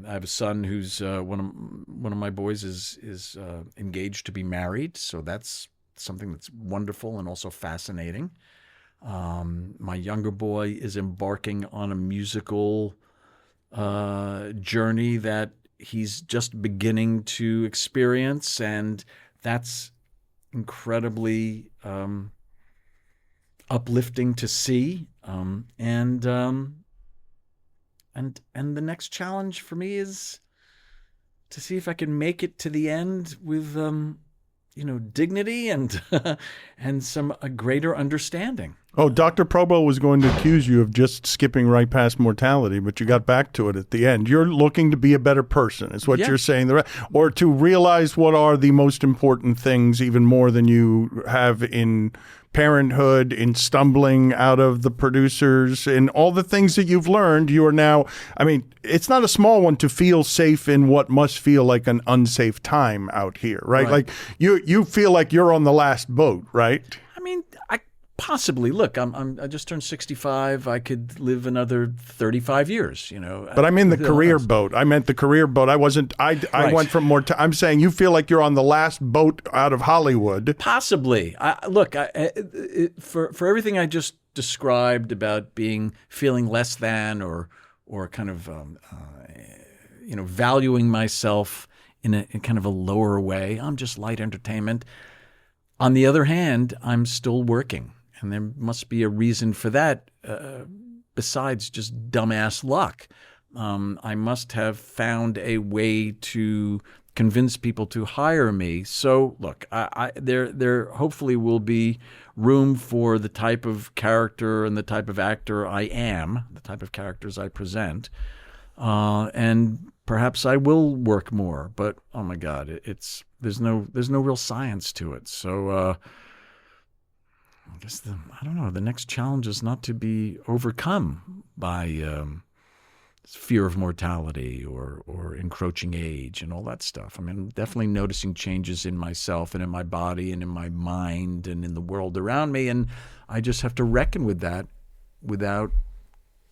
have a son who's one of my boys is engaged to be married, so that's something that's wonderful and also fascinating. My younger boy is embarking on a musical journey that he's just beginning to experience, and that's incredibly uplifting to see. And the next challenge for me is to see if I can make it to the end with dignity and and some a greater understanding. Oh, Dr. Probo was going to accuse you of just skipping right past mortality, but you got back to it at the end. You're looking to be a better person, is what you're saying, or to realize what are the most important things, even more than you have in parenthood, in stumbling out of the producers, in all the things that you've learned. You are now, I mean, it's not a small one to feel safe in what must feel like an unsafe time out here, right? Like you feel like you're on the last boat, right? I mean, possibly. Look, I just turned 65. I could live another 35 years, But I'm in the career boat. I meant the career boat. I wasn't. I went from more. I'm saying you feel like you're on the last boat out of Hollywood. Possibly. For everything I just described about feeling less than or kind of valuing myself in kind of a lower way. I'm just light entertainment. On the other hand, I'm still working. And there must be a reason for that besides just dumbass luck. I must have found a way to convince people to hire me. So, look, there hopefully will be room for the type of character and the type of actor I am, the type of characters I present. And perhaps I will work more. But, oh, my God, there's no real science to it. So, I guess the next challenge is not to be overcome by fear of mortality or encroaching age and all that stuff. I mean, I'm definitely noticing changes in myself and in my body and in my mind and in the world around me, and I just have to reckon with that without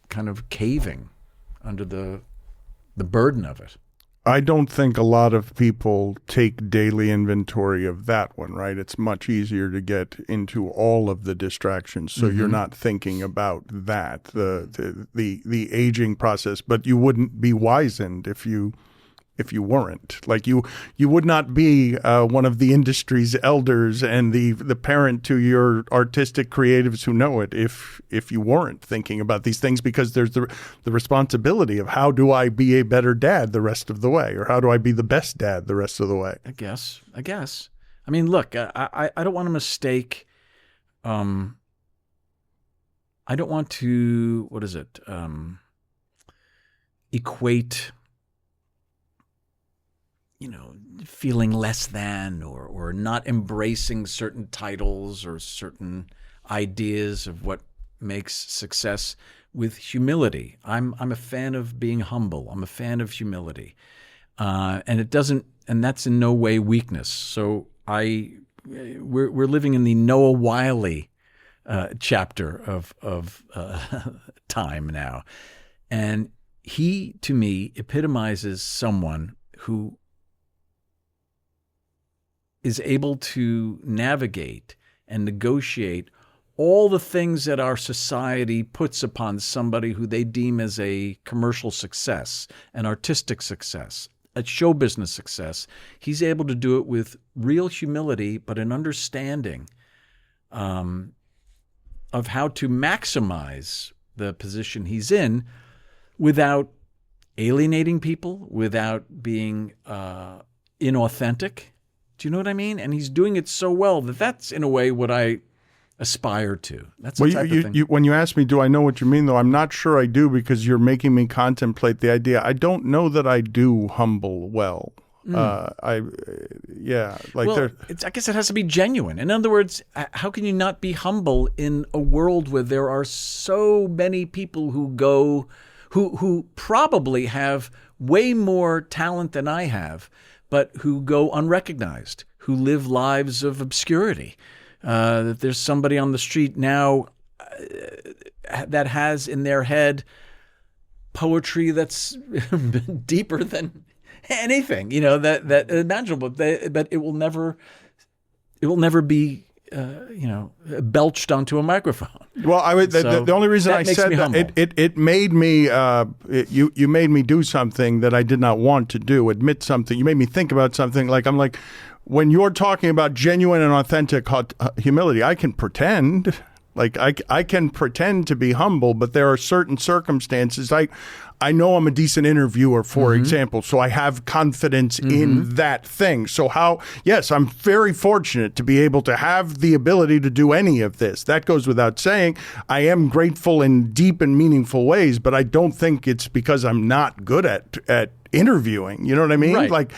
kind of caving under the burden of it. I don't think a lot of people take daily inventory of that one, right? It's much easier to get into all of the distractions, so you're not thinking about that, the aging process. But you wouldn't be wizened if you weren't. Like you would not be one of the industry's elders and the parent to your artistic creatives who know it if you weren't thinking about these things, because there's the responsibility of how do I be a better dad the rest of the way, or how do I be the best dad the rest of the way? I guess. I mean, look, I don't want to mistake. I don't want to, equate, feeling less than or not embracing certain titles or certain ideas of what makes success with humility. I'm a fan of being humble. I'm a fan of humility. And that's in no way weakness. So we're living in the Noah Wiley chapter of time now. And he, to me, epitomizes someone who is able to navigate and negotiate all the things that our society puts upon somebody who they deem as a commercial success, an artistic success, a show business success. He's able to do it with real humility, but an understanding of how to maximize the position he's in without alienating people, without being inauthentic. Do you know what I mean? And he's doing it so well that's in a way what I aspire to. That's the type of thing. When you ask me, do I know what you mean, though? I'm not sure I do, because you're making me contemplate the idea. I don't know that I do humble well. I guess it has to be genuine. In other words, how can you not be humble in a world where there are so many people who probably have way more talent than I have, but who go unrecognized, who live lives of obscurity? That there's somebody on the street now that has in their head poetry that's deeper than anything, that imaginable. But it will never be, belched onto a microphone. Well, the only reason I said that, it made me, you made me do something that I did not want to do, admit something. You made me think about something. When you're talking about genuine and authentic humility, I can pretend. I can pretend to be humble, but there are certain circumstances. I know I'm a decent interviewer, for example, so I have confidence in that thing. So I'm very fortunate to be able to have the ability to do any of this. That goes without saying. I am grateful in deep and meaningful ways, but I don't think it's because I'm not good at interviewing. You know what I mean? Right.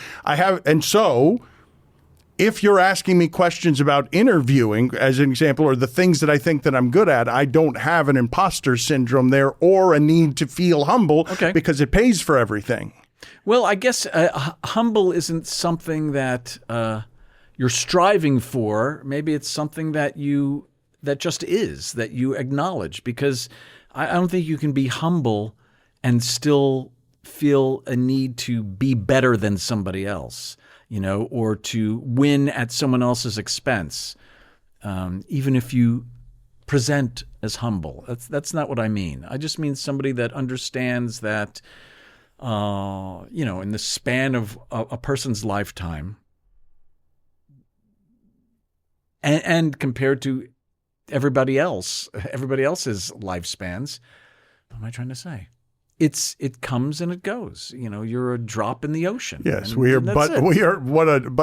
If you're asking me questions about interviewing, as an example, or the things that I think that I'm good at, I don't have an imposter syndrome there or a need to feel humble because it pays for everything. Well, I guess humble isn't something that you're striving for. Maybe it's something that just is, that you acknowledge, because I don't think you can be humble and still feel a need to be better than somebody else, or to win at someone else's expense, even if you present as humble. That's not what I mean. I just mean somebody that understands that, in the span of a person's lifetime, and compared to everybody else's lifespans, what am I trying to say? It comes and it goes. You're a drop in the ocean. Yes, we are but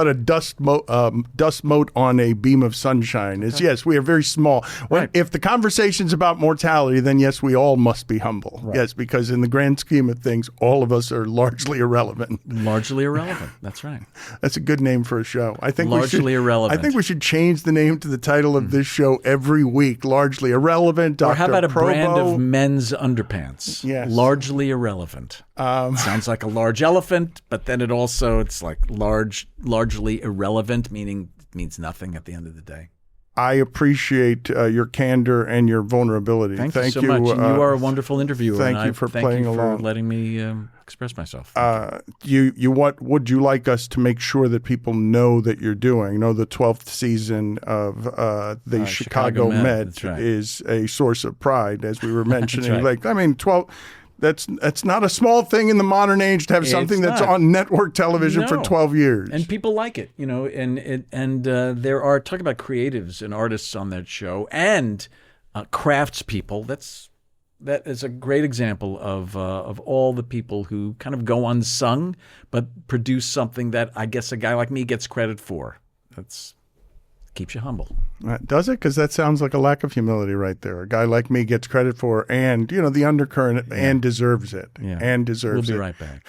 a dust mote on a beam of sunshine. Okay. Yes, we are very small. If the conversation's about mortality, then yes, we all must be humble. Right. Yes, because in the grand scheme of things, all of us are largely irrelevant. Largely irrelevant. That's right. That's a good name for a show. I think irrelevant. I think we should change the name to the title of this show every week. Largely irrelevant. Or how about a Probo brand of men's underpants? Yes. Largely irrelevant. Sounds like a large elephant, but then it's like largely irrelevant, meaning it means nothing at the end of the day. I appreciate your candor and your vulnerability. Thank you so much. And you are a wonderful interviewer. Thank you for playing along. For letting me express myself. What would you like us to make sure that people know that you're doing? You know, the 12th season of the Chicago Med is a source of pride, as we were mentioning. Right. 12. That's not a small thing in the modern age to have something that's on network television for 12 years. And people like it, you know, and there are, talk about creatives and artists on that show and craftspeople. That is a great example of all the people who kind of go unsung but produce something that I guess a guy like me gets credit for. That's keeps you humble. Does it? Because that sounds like a lack of humility right there. A guy like me gets credit for, and, you know, the undercurrent, and deserves it. Yeah. And deserves it. We'll be right back.